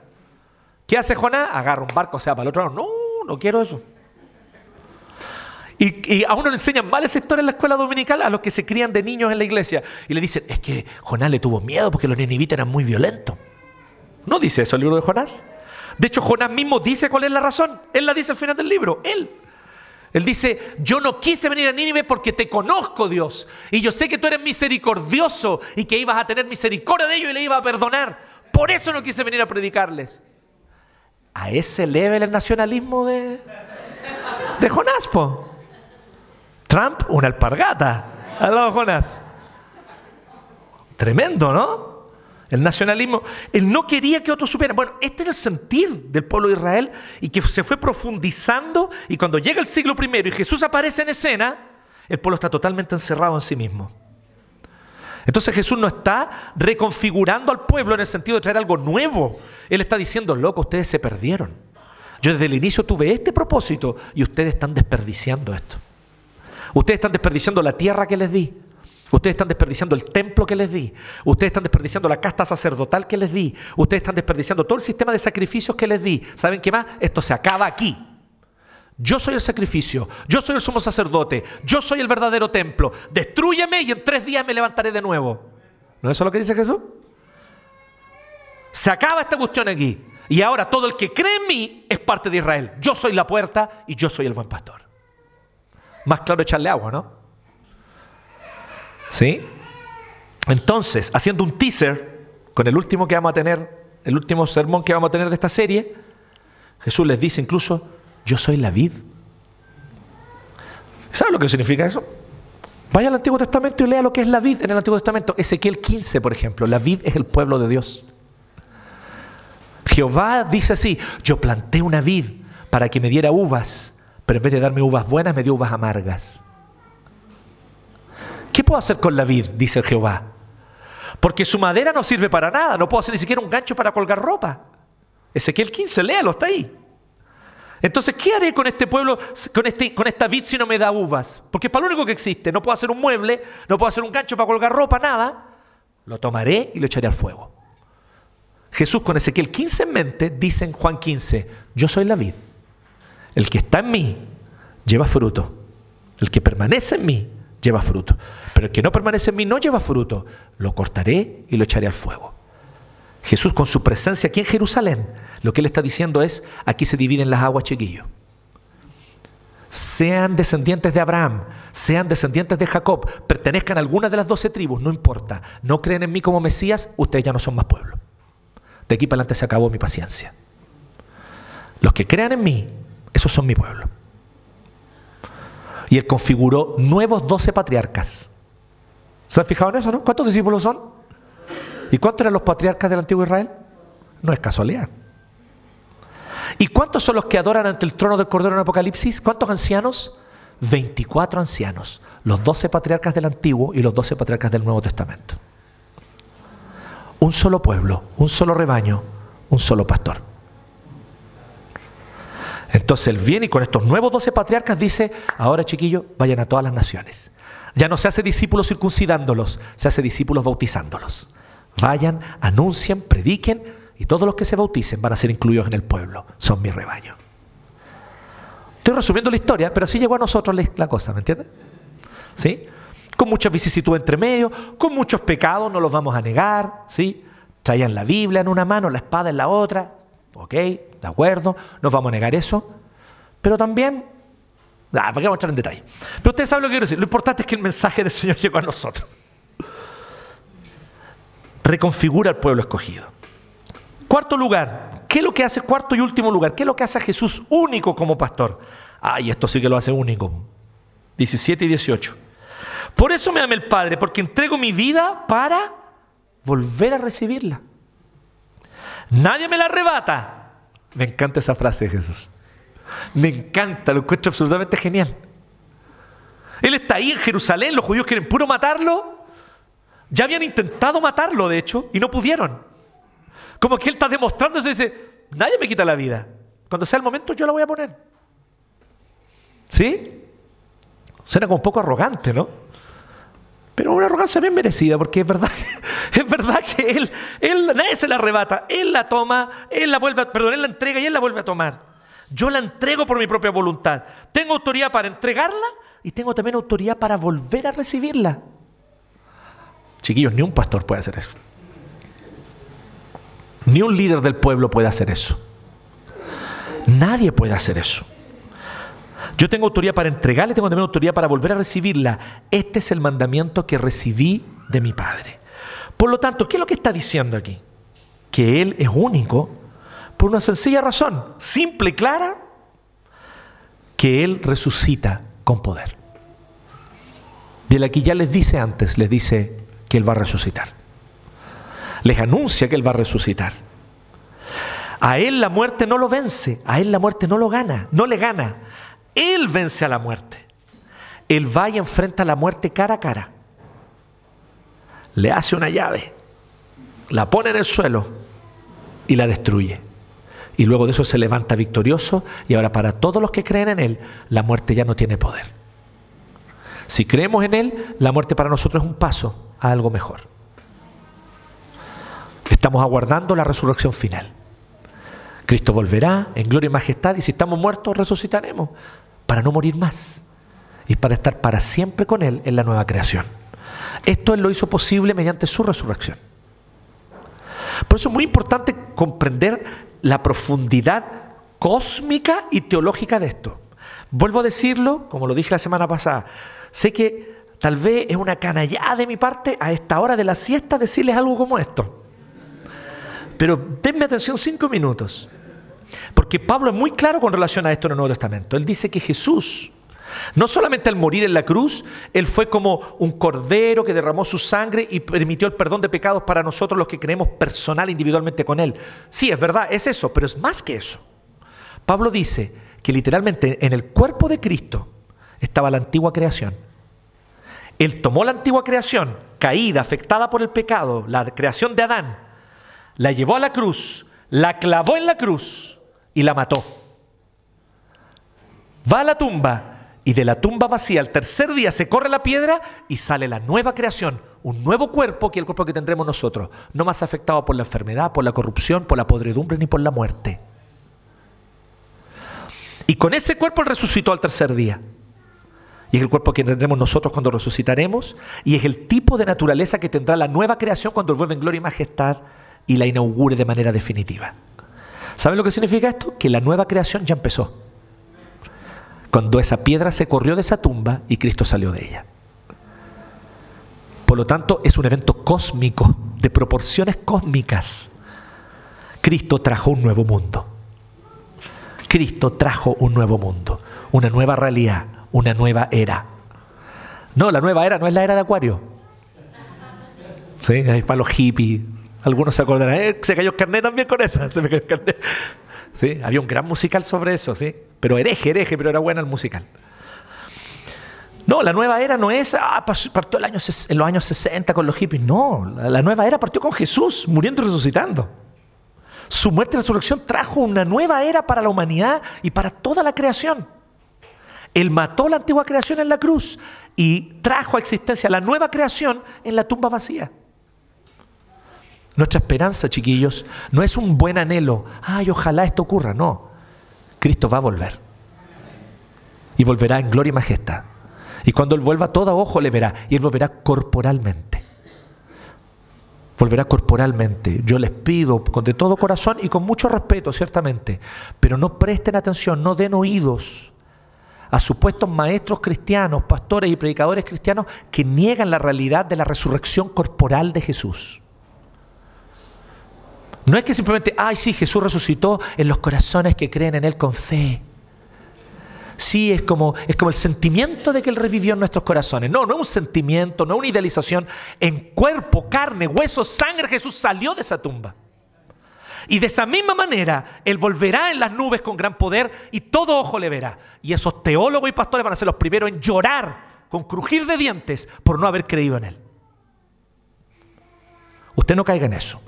¿Qué hace Jonás? Agarra un barco, o sea, para el otro lado. No, no quiero eso. Y a uno le enseñan mal esa historia en la escuela dominical a los que se crían de niños en la iglesia. Y le dicen, es que Jonás le tuvo miedo porque los ninivitas eran muy violentos. ¿No dice eso el libro de Jonás? De hecho, Jonás mismo dice cuál es la razón. Él la dice al final del libro. Él dice, yo no quise venir a Nínive porque te conozco, Dios. Y yo sé que tú eres misericordioso y que ibas a tener misericordia de ellos y le ibas a perdonar. Por eso no quise venir a predicarles. A ese level el nacionalismo de Jonás, po. Trump, una alpargata al lado de Jonás. Tremendo, ¿no? El nacionalismo. Él no quería que otros supieran. Bueno, este era el sentir del pueblo de Israel y que se fue profundizando. Y cuando llega el siglo I y Jesús aparece en escena, El pueblo está totalmente encerrado en sí mismo. Entonces Jesús no está reconfigurando al pueblo en el sentido de traer algo nuevo. Él está diciendo, loco, ustedes se perdieron. Yo desde el inicio tuve este propósito y ustedes están desperdiciando esto. Ustedes están desperdiciando la tierra que les di. Ustedes están desperdiciando el templo que les di. Ustedes están desperdiciando la casta sacerdotal que les di. Ustedes están desperdiciando todo el sistema de sacrificios que les di. ¿Saben qué más? Esto se acaba aquí. Yo soy el sacrificio, yo soy el sumo sacerdote, yo soy el verdadero templo. Destrúyeme y en 3 días me levantaré de nuevo. ¿No es eso lo que dice Jesús? Se acaba esta cuestión aquí. Y ahora todo el que cree en mí es parte de Israel. Yo soy la puerta y yo soy el buen pastor. Más claro echarle agua, ¿no? ¿Sí? Entonces, haciendo un teaser con el último que vamos a tener, el último sermón que vamos a tener de esta serie, Jesús les dice incluso, yo soy la vid. ¿Saben lo que significa eso? Vaya al Antiguo Testamento y lea lo que es la vid en el Antiguo Testamento. Ezequiel 15, por ejemplo, la vid es el pueblo de Dios. Jehová dice así, yo planté una vid para que me diera uvas, pero en vez de darme uvas buenas, me dio uvas amargas. ¿Qué puedo hacer con la vid? Dice Jehová. Porque su madera no sirve para nada, no puedo hacer ni siquiera un gancho para colgar ropa. Ezequiel 15, léalo, está ahí. Entonces, ¿qué haré con este pueblo, con esta vid si no me da uvas? Porque es para lo único que existe. No puedo hacer un mueble, no puedo hacer un gancho para colgar ropa, nada. Lo tomaré y lo echaré al fuego. Jesús con Ezequiel 15 en mente dice en Juan 15, yo soy la vid. El que está en mí lleva fruto. El que permanece en mí lleva fruto. Pero el que no permanece en mí no lleva fruto. Lo cortaré y lo echaré al fuego. Jesús con su presencia aquí en Jerusalén, lo que Él está diciendo es, aquí se dividen las aguas, chiquillos. Sean descendientes de Abraham, sean descendientes de Jacob, pertenezcan a alguna de las 12 tribus, no importa. No creen en mí como Mesías, ustedes ya no son más pueblo. De aquí para adelante se acabó mi paciencia. Los que crean en mí, esos son mi pueblo. Y Él configuró nuevos 12 patriarcas. ¿Se han fijado en eso, no? ¿Cuántos discípulos son? ¿Y cuántos eran los patriarcas del antiguo Israel? No es casualidad. ¿Y cuántos son los que adoran ante el trono del Cordero en Apocalipsis? ¿Cuántos ancianos? 24 ancianos. Los 12 patriarcas del Antiguo y los 12 patriarcas del Nuevo Testamento. Un solo pueblo, un solo rebaño, un solo pastor. Entonces Él viene y con estos nuevos 12 patriarcas dice, ahora chiquillos, vayan a todas las naciones. Ya no se hace discípulos circuncidándolos, se hace discípulos bautizándolos. Vayan, anuncien, prediquen y todos los que se bauticen van a ser incluidos en el pueblo. Son mi rebaño. Estoy resumiendo la historia, pero así llegó a nosotros la cosa, ¿me entienden? ¿Sí? Con muchas vicisitudes entre medio, con muchos pecados, no los vamos a negar, ¿sí? Traían la Biblia en una mano, la espada en la otra, ok, de acuerdo, no vamos a negar eso, pero también, ¿para qué vamos a entrar en detalle? Pero ustedes saben lo que quiero decir, lo importante es que el mensaje del Señor llegó a nosotros. Reconfigura al pueblo escogido. Cuarto lugar, ¿qué es lo que hace? Cuarto y último lugar, ¿qué es lo que hace a Jesús único como pastor? Ay, esto sí que lo hace único. 17 y 18. Por eso me ama el Padre, porque entrego mi vida para volver a recibirla. Nadie me la arrebata. Me encanta esa frase de Jesús. Me encanta, lo encuentro absolutamente genial. Él está ahí en Jerusalén, los judíos quieren puro matarlo. Ya habían intentado matarlo, de hecho, y no pudieron. Como que Él está demostrando eso y dice, nadie me quita la vida. Cuando sea el momento yo la voy a poner. ¿Sí? Suena como un poco arrogante, ¿no? Pero una arrogancia bien merecida, porque es verdad que él nadie se la arrebata. Él la toma, Él la entrega y Él la vuelve a tomar. Yo la entrego por mi propia voluntad. Tengo autoridad para entregarla y tengo también autoridad para volver a recibirla. Chiquillos, ni un pastor puede hacer eso. Ni un líder del pueblo puede hacer eso. Nadie puede hacer eso. Yo tengo autoridad para entregarla y tengo también autoridad para volver a recibirla. Este es el mandamiento que recibí de mi Padre. Por lo tanto, ¿qué es lo que está diciendo aquí? Que Él es único por una sencilla razón, simple y clara, que Él resucita con poder. De la que ya les dice antes, les dice que Él va a resucitar. Les anuncia que Él va a resucitar. A Él la muerte no lo vence, a Él la muerte no lo gana, no le gana. Él vence a la muerte. Él va y enfrenta la muerte cara a cara. Le hace una llave, la pone en el suelo y la destruye. Y luego de eso se levanta victorioso, y ahora para todos los que creen en Él, la muerte ya no tiene poder. Si creemos en Él, la muerte para nosotros es un paso a algo mejor. Estamos aguardando la resurrección final. Cristo volverá en gloria y majestad, y si estamos muertos, resucitaremos para no morir más y para estar para siempre con Él en la nueva creación. Esto Él lo hizo posible mediante su resurrección. Por eso es muy importante comprender la profundidad cósmica y teológica de esto. Vuelvo a decirlo, como lo dije la semana pasada, sé que tal vez es una canallada de mi parte a esta hora de la siesta decirles algo como esto. Pero denme atención 5 minutos. Porque Pablo es muy claro con relación a esto en el Nuevo Testamento. Él dice que Jesús, no solamente al morir en la cruz, Él fue como un cordero que derramó su sangre y permitió el perdón de pecados para nosotros los que creemos personal, individualmente con Él. Sí, es verdad, es eso, pero es más que eso. Pablo dice que literalmente en el cuerpo de Cristo estaba la antigua creación. Él tomó la antigua creación, caída, afectada por el pecado, la creación de Adán, la llevó a la cruz, la clavó en la cruz y la mató. Va a la tumba. Y de la tumba vacía, al tercer día se corre la piedra y sale la nueva creación, un nuevo cuerpo, que es el cuerpo que tendremos nosotros, no más afectado por la enfermedad, por la corrupción, por la podredumbre ni por la muerte. Y con ese cuerpo Él resucitó al tercer día. Y es el cuerpo que tendremos nosotros cuando resucitaremos, y es el tipo de naturaleza que tendrá la nueva creación cuando Él vuelva en gloria y majestad y la inaugure de manera definitiva. ¿Saben lo que significa esto? Que la nueva creación ya empezó. Cuando esa piedra se corrió de esa tumba y Cristo salió de ella. Por lo tanto, es un evento cósmico, de proporciones cósmicas. Cristo trajo un nuevo mundo. Cristo trajo un nuevo mundo, una nueva realidad, una nueva era. No, la nueva era no es la era de Acuario. Sí, es para los hippies. Algunos se acordarán, se cayó el carnet también con esa. Se me cayó el carnet. Sí, había un gran musical sobre eso, sí. Pero hereje, pero era buena el musical. No, la nueva era no es, partió en los años 60 con los hippies. No, la nueva era partió con Jesús, muriendo y resucitando. Su muerte y resurrección trajo una nueva era para la humanidad y para toda la creación. Él mató la antigua creación en la cruz y trajo a existencia la nueva creación en la tumba vacía. Nuestra esperanza, chiquillos, no es un buen anhelo. Ay, ojalá esto ocurra. No. Cristo va a volver. Y volverá en gloria y majestad. Y cuando Él vuelva, todo ojo le verá. Y Él volverá corporalmente. Volverá corporalmente. Yo les pido de todo corazón y con mucho respeto, ciertamente, pero no presten atención, no den oídos a supuestos maestros cristianos, pastores y predicadores cristianos que niegan la realidad de la resurrección corporal de Jesús. No es que simplemente, ay sí, Jesús resucitó en los corazones que creen en Él con fe. Sí, es como el sentimiento de que Él revivió en nuestros corazones. No, no es un sentimiento, no es una idealización. En cuerpo, carne, hueso, sangre, Jesús salió de esa tumba. Y de esa misma manera, Él volverá en las nubes con gran poder y todo ojo le verá. Y esos teólogos y pastores van a ser los primeros en llorar con crujir de dientes por no haber creído en Él. Usted no caiga en eso.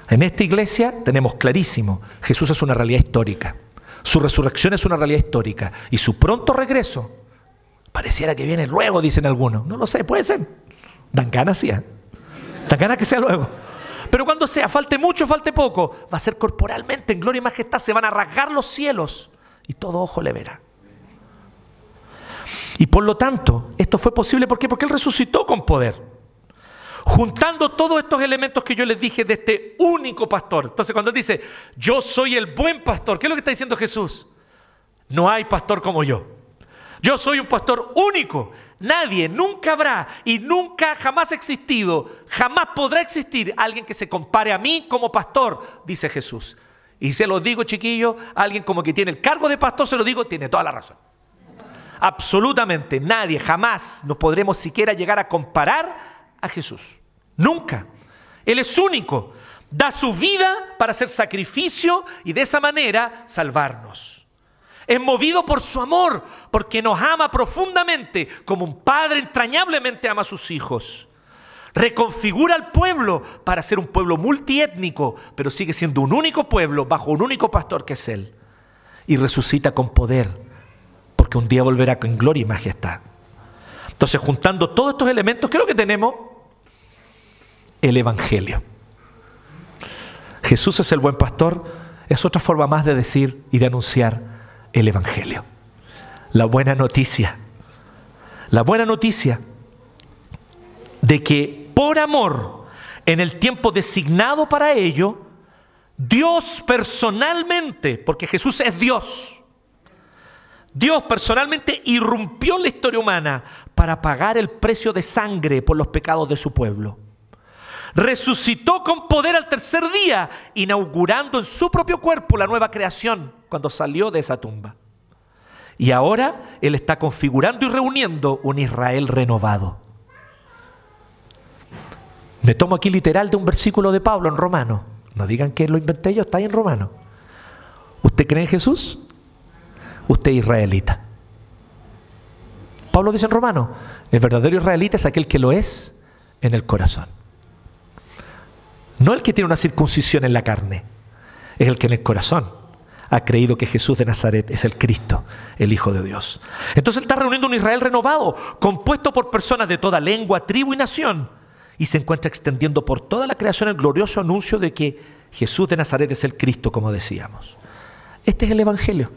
En esta iglesia tenemos clarísimo, Jesús es una realidad histórica. Su resurrección es una realidad histórica. Y su pronto regreso, pareciera que viene luego, dicen algunos. No lo sé, puede ser. Dan ganas, sí. Dan ganas que sea luego. Pero cuando sea, falte mucho, falte poco, va a ser corporalmente, en gloria y majestad. Se van a rasgar los cielos y todo ojo le verá. Y por lo tanto, esto fue posible, ¿por qué? Porque Él resucitó con poder. Juntando todos estos elementos que yo les dije de este único pastor. Entonces cuando Él dice, yo soy el buen pastor, ¿qué es lo que está diciendo Jesús? No hay pastor como yo. Yo soy un pastor único. Nadie, nunca habrá y nunca jamás ha existido, jamás podrá existir alguien que se compare a mí como pastor, dice Jesús. Y se lo digo, chiquillos, alguien como que tiene el cargo de pastor, se lo digo, tiene toda la razón. Absolutamente nadie, jamás nos podremos siquiera llegar a comparar a Jesús. Nunca. Él es único. Da su vida para hacer sacrificio y de esa manera salvarnos. Es movido por su amor, porque nos ama profundamente, como un padre entrañablemente ama a sus hijos. Reconfigura al pueblo para ser un pueblo multiétnico, pero sigue siendo un único pueblo bajo un único pastor que es Él. Y resucita con poder, porque un día volverá con gloria y majestad. Entonces, juntando todos estos elementos, ¿qué es lo que tenemos? El Evangelio. Jesús es el buen pastor, es otra forma más de decir y de anunciar el Evangelio. La buena noticia. La buena noticia de que por amor, en el tiempo designado para ello, Dios personalmente, porque Jesús es Dios, Dios personalmente irrumpió en la historia humana para pagar el precio de sangre por los pecados de su pueblo. Resucitó con poder al tercer día, inaugurando en su propio cuerpo la nueva creación cuando salió de esa tumba. Y ahora Él está configurando y reuniendo un Israel renovado. Me tomo aquí literal de un versículo de Pablo en Romanos. No digan que lo inventé yo, está ahí en Romanos. ¿Usted cree en Jesús? Usted es israelita. Pablo dice en Romanos, el verdadero israelita es aquel que lo es en el corazón. No el que tiene una circuncisión en la carne, es el que en el corazón ha creído que Jesús de Nazaret es el Cristo, el Hijo de Dios. Entonces Él está reuniendo un Israel renovado, compuesto por personas de toda lengua, tribu y nación, y se encuentra extendiendo por toda la creación el glorioso anuncio de que Jesús de Nazaret es el Cristo, como decíamos. Este es el Evangelio.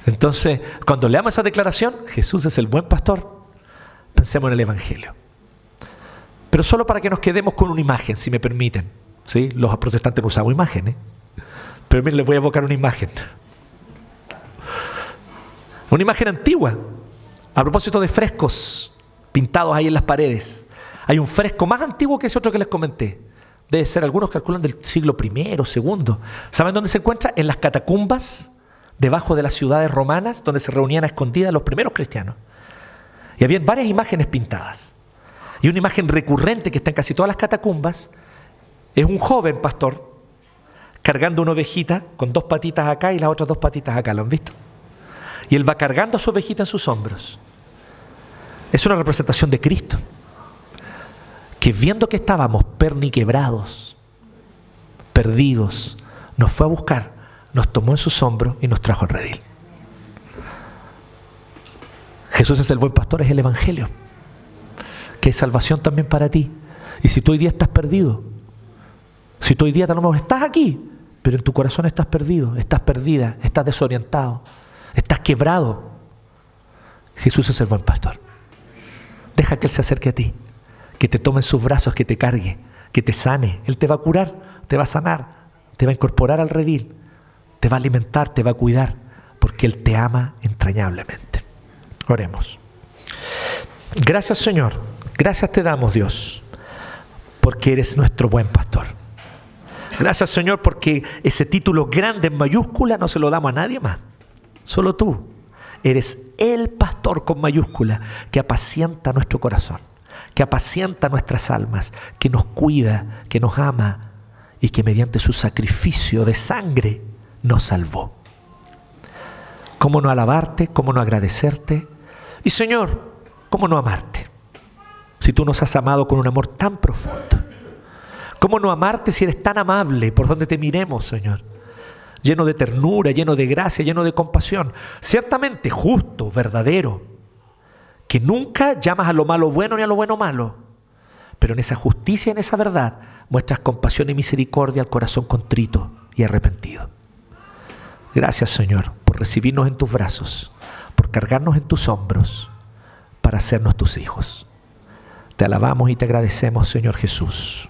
Entonces, cuando leamos esa declaración, Jesús es el buen pastor, pensemos en el Evangelio. Pero solo para que nos quedemos con una imagen, si me permiten. ¿Sí? Los protestantes no usamos imágenes, pero miren, les voy a evocar una imagen. Una imagen antigua, a propósito de frescos pintados ahí en las paredes. Hay un fresco más antiguo que ese otro que les comenté. Debe ser, algunos calculan, del siglo I, II. ¿Saben dónde se encuentra? En las catacumbas, debajo de las ciudades romanas, donde se reunían a escondidas los primeros cristianos. Y había varias imágenes pintadas. Y una imagen recurrente que está en casi todas las catacumbas es un joven pastor cargando una ovejita con 2 patitas acá y las otras 2 patitas acá. ¿Lo han visto? Y él va cargando a su ovejita en sus hombros. Es una representación de Cristo, que viendo que estábamos perniquebrados, perdidos, nos fue a buscar, nos tomó en sus hombros y nos trajo al redil. Jesús es el buen pastor, es el Evangelio, que es salvación también para ti. Y si tú hoy día estás perdido, si tú hoy día a lo mejor estás aquí, pero en tu corazón estás perdido, estás perdida, estás desorientado, estás quebrado, Jesús es el buen pastor. Deja que Él se acerque a ti, que te tome en sus brazos, que te cargue, que te sane. Él te va a curar, te va a sanar, te va a incorporar al redil, te va a alimentar, te va a cuidar, porque Él te ama entrañablemente. Oremos. Gracias, Señor. Gracias te damos, Dios, porque eres nuestro buen pastor. Gracias, Señor, porque ese título grande en mayúscula no se lo damos a nadie más. Solo tú eres el pastor con mayúscula que apacienta nuestro corazón, que apacienta nuestras almas, que nos cuida, que nos ama y que mediante su sacrificio de sangre nos salvó. ¿Cómo no alabarte? ¿Cómo no agradecerte? Y, Señor, ¿cómo no amarte? Si tú nos has amado con un amor tan profundo. ¿Cómo no amarte si eres tan amable por donde te miremos, Señor? Lleno de ternura, lleno de gracia, lleno de compasión. Ciertamente justo, verdadero. Que nunca llamas a lo malo bueno ni a lo bueno malo. Pero en esa justicia y en esa verdad muestras compasión y misericordia al corazón contrito y arrepentido. Gracias, Señor, por recibirnos en tus brazos, por cargarnos en tus hombros, para hacernos tus hijos. Te alabamos y te agradecemos, Señor Jesús.